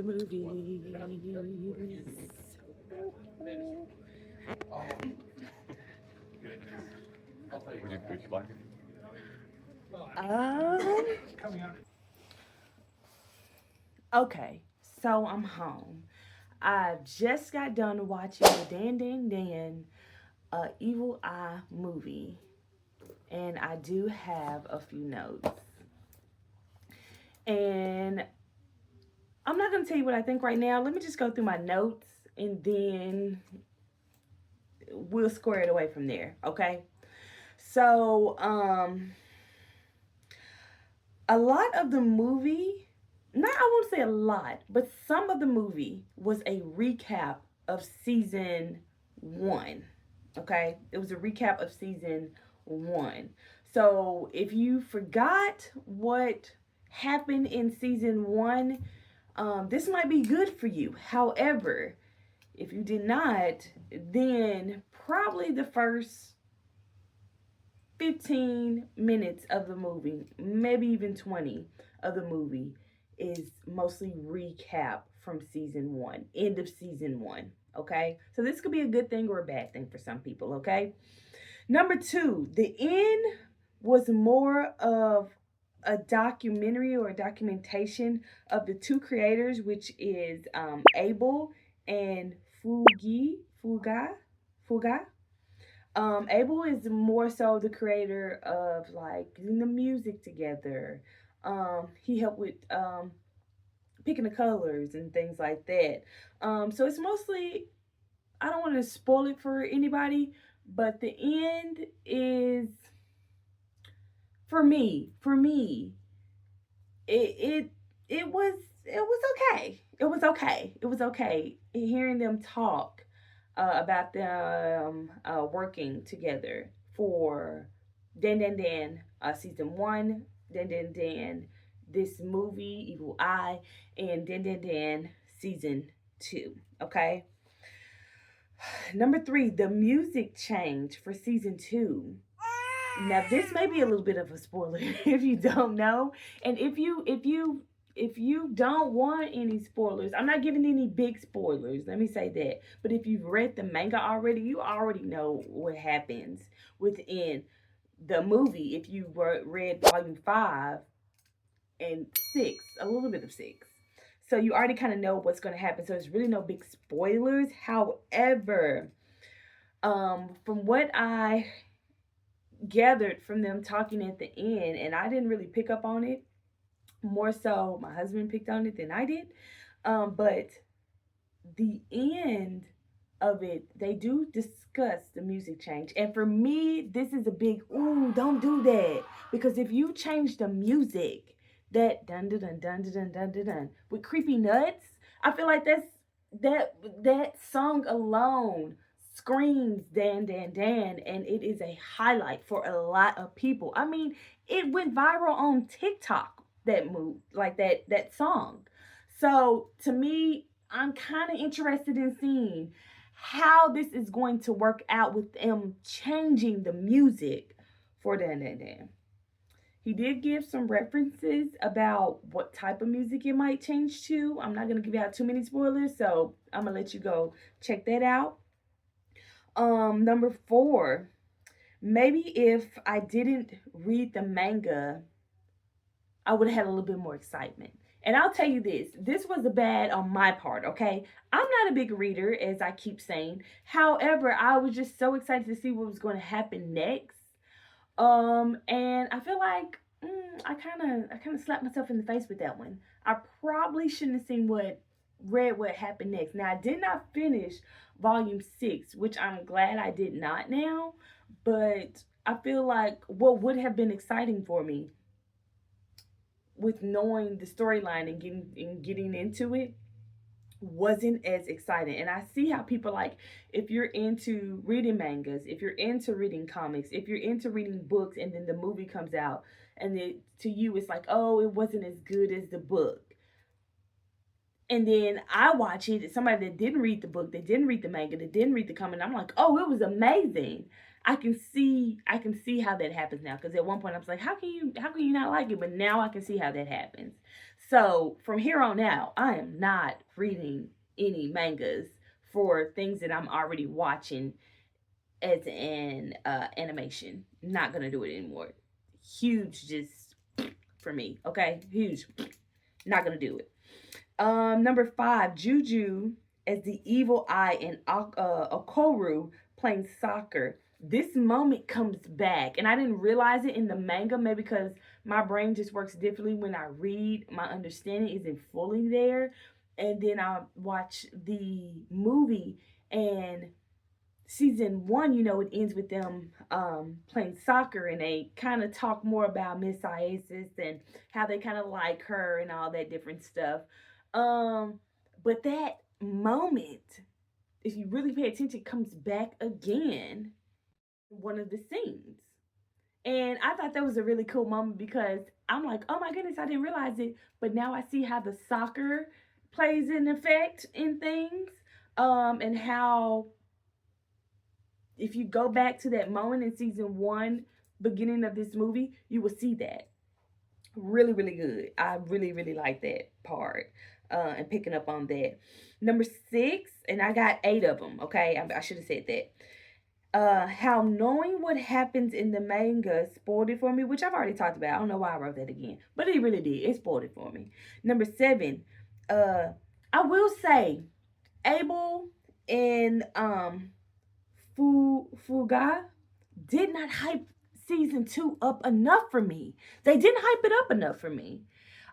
the movies. Would you push like it? Um, okay, so I'm home. I just got done watching the Dan Dan Dan Evil Eye movie, and I do have a few notes. And I'm not going to tell you what I think right now. Let me just go through my notes and then we'll square it away from there, okay? So, a lot of the movie, not I won't say a lot, but some of the movie was a recap of season 1. Okay? It was a recap of season 1. So, if you forgot what happened in season 1, this might be good for you. However, if you did not, then probably the first 15 minutes of the movie, maybe even 20 of the movie, is mostly recap from season 1, end of season 1. Okay, so this could be a good thing or a bad thing for some people. Okay, number 2, the end was more of a documentary or a documentation of the two creators, which is Abel and Fuga. Abel is more so the creator of like getting the music together. He helped with picking the colors and things like that. So it's mostly, I don't want to spoil it for anybody, but the end is, for me, it it it was okay. It was okay. It was okay. Hearing them talk about them working together for Dan Dan Dan season 1, Dan Dan Dan this movie Evil Eye, and Dan Dan Dan season 2. Okay. Number 3, the music change for season 2. Now this may be a little bit of a spoiler if you don't know, and if you don't want any spoilers, I'm not giving any big spoilers. Let me say that. But if you've read the manga already, you already know what happens within the movie. If you read volume 5 and 6, a little bit of 6. So you already kind of know what's going to happen. So it's really no big spoilers. However, from what I gathered from them talking at the end, and I didn't really pick up on it. More so, my husband picked on it than I did. But the end of it, they do discuss the music change, and for me, this is a big ooh, don't do that, because if you change the music, that dun dun dun dun dun dun dun dun with creepy nuts, I feel like that song alone screams Dan Dan Dan, and it is a highlight for a lot of people. I mean, it went viral on TikTok, that move, like that song. So to me, I'm kind of interested in seeing how this is going to work out with them changing the music for Dan Dan Dan. He did give some references about what type of music it might change to. I'm not going to give out too many spoilers, so I'm going to let you go check that out. Number 4, maybe if I didn't read the manga, I would have had a little bit more excitement. And I'll tell you this was a bad on my part, okay? I'm not a big reader, as I keep saying. However, I was just so excited to see what was going to happen next. And I feel like I kind of slapped myself in the face with that one. I probably shouldn't have read what happened next. Now I did not finish volume 6, which I'm glad I did not now, but I feel like what would have been exciting for me with knowing the storyline and getting into it wasn't as exciting. And I see how people, like, if you're into reading mangas, if you're into reading comics, if you're into reading books, and then the movie comes out, and then to you it's like, oh, it wasn't as good as the book. And then I watch it, somebody that didn't read the book, that didn't read the manga, that didn't read the comic, I'm like, oh, it was amazing. I can see how that happens now, because at one point I was like, how can you not like it? But now I can see how that happens. So from here on out, I am not reading any mangas for things that I'm already watching as an animation. Not gonna do it anymore. Huge, just for me. Okay, huge. Not gonna do it. Number 5, Juju as the evil eye in Okoru playing soccer. This moment comes back, and I didn't realize it in the manga, maybe because my brain just works differently when I read. My understanding isn't fully there, and then I watch the movie, and season 1, it ends with them playing soccer, and they kind of talk more about Miss Isis and how they kind of like her and all that different stuff. Um, but that moment, if you really pay attention, comes back again in one of the scenes. And I thought that was a really cool moment because I'm like, oh my goodness, I didn't realize it. But now I see how the soccer plays an effect in things. And how if you go back to that moment in season 1, beginning of this movie, you will see that. Really, really good. I really, really like that part, and picking up on that. Number 6, and I got 8 of them. Okay, I should have said that. How knowing what happens in the manga spoiled it for me, which I've already talked about. I don't know why I wrote that again, but it really did. It spoiled it for me. Number 7, I will say, Abel and Fuga did not hype season 2 up enough for me. They didn't hype it up enough for me.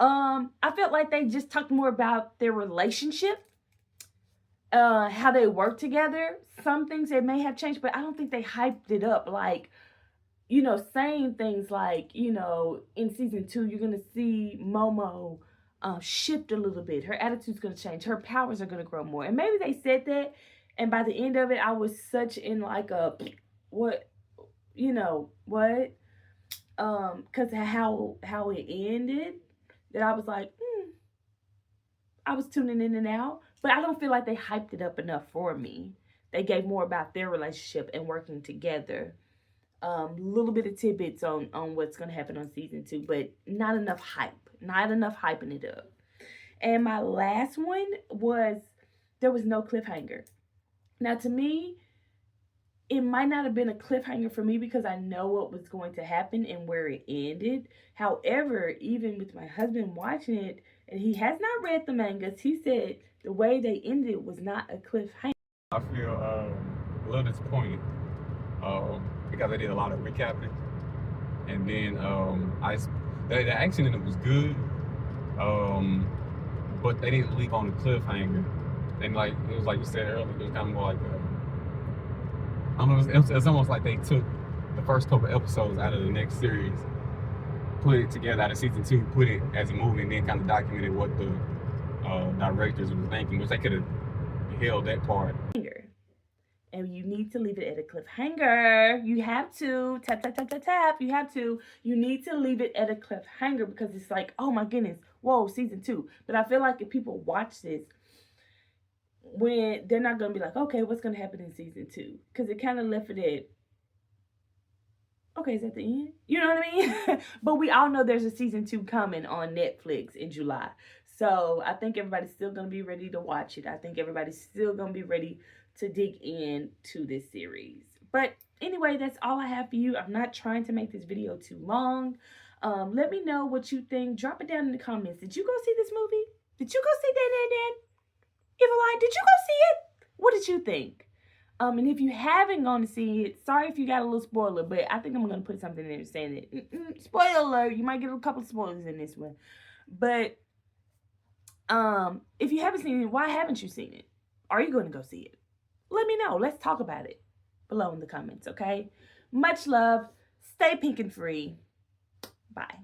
I felt like they just talked more about their relationship, how they work together. Some things they may have changed, but I don't think they hyped it up like, saying things like, in season 2, you're gonna see Momo shift a little bit. Her attitude's gonna change. Her powers are gonna grow more. And maybe they said that, and by the end of it, I was such in like a what, what, because how it ended, that I was like, I was tuning in and out. But I don't feel like they hyped it up enough for me. They gave more about their relationship and working together. Little bit of tidbits on what's gonna happen on season 2, but not enough hype. Not enough hyping it up. And my last one was, there was no cliffhanger. Now to me, it might not have been a cliffhanger for me because I know what was going to happen and where it ended. However, even with my husband watching it, and he has not read the mangas, he said the way they ended was not a cliffhanger. I feel a little disappointed because I did a lot of recapping, and then the action in it was good, but they didn't leave on a cliffhanger. And like it was like you said earlier, it was kind of more like I don't know. It's almost like they took the first couple episodes out of the next series, put it together out of season 2, put it as a movie, and then kind of documented what the directors was thinking, which they could have held that part. And you need to leave it at a cliffhanger. You have to tap tap tap tap tap. You have to. You need to leave it at a cliffhanger because it's like, oh my goodness, whoa, season 2. But I feel like if people watch this, when they're not gonna be like, okay, what's gonna happen in season 2? Because it kind of left it at, okay, is that the end? You know what I mean? But we all know there's a season 2 coming on Netflix in July. So I think everybody's still gonna be ready to watch it. I think everybody's still gonna be ready to dig into this series. But anyway, that's all I have for you. I'm not trying to make this video too long. Let me know what you think. Drop it down in the comments. Did you go see this movie? Did you go see Dan? Evil Eye, did you go see it? What did you think? And if you haven't gone to see it, sorry if you got a little spoiler, but I think I'm going to put something in there saying it. Spoiler alert, you might get a couple of spoilers in this one. But if you haven't seen it, why haven't you seen it? Are you going to go see it? Let me know. Let's talk about it below in the comments, okay? Much love. Stay pink and free. Bye.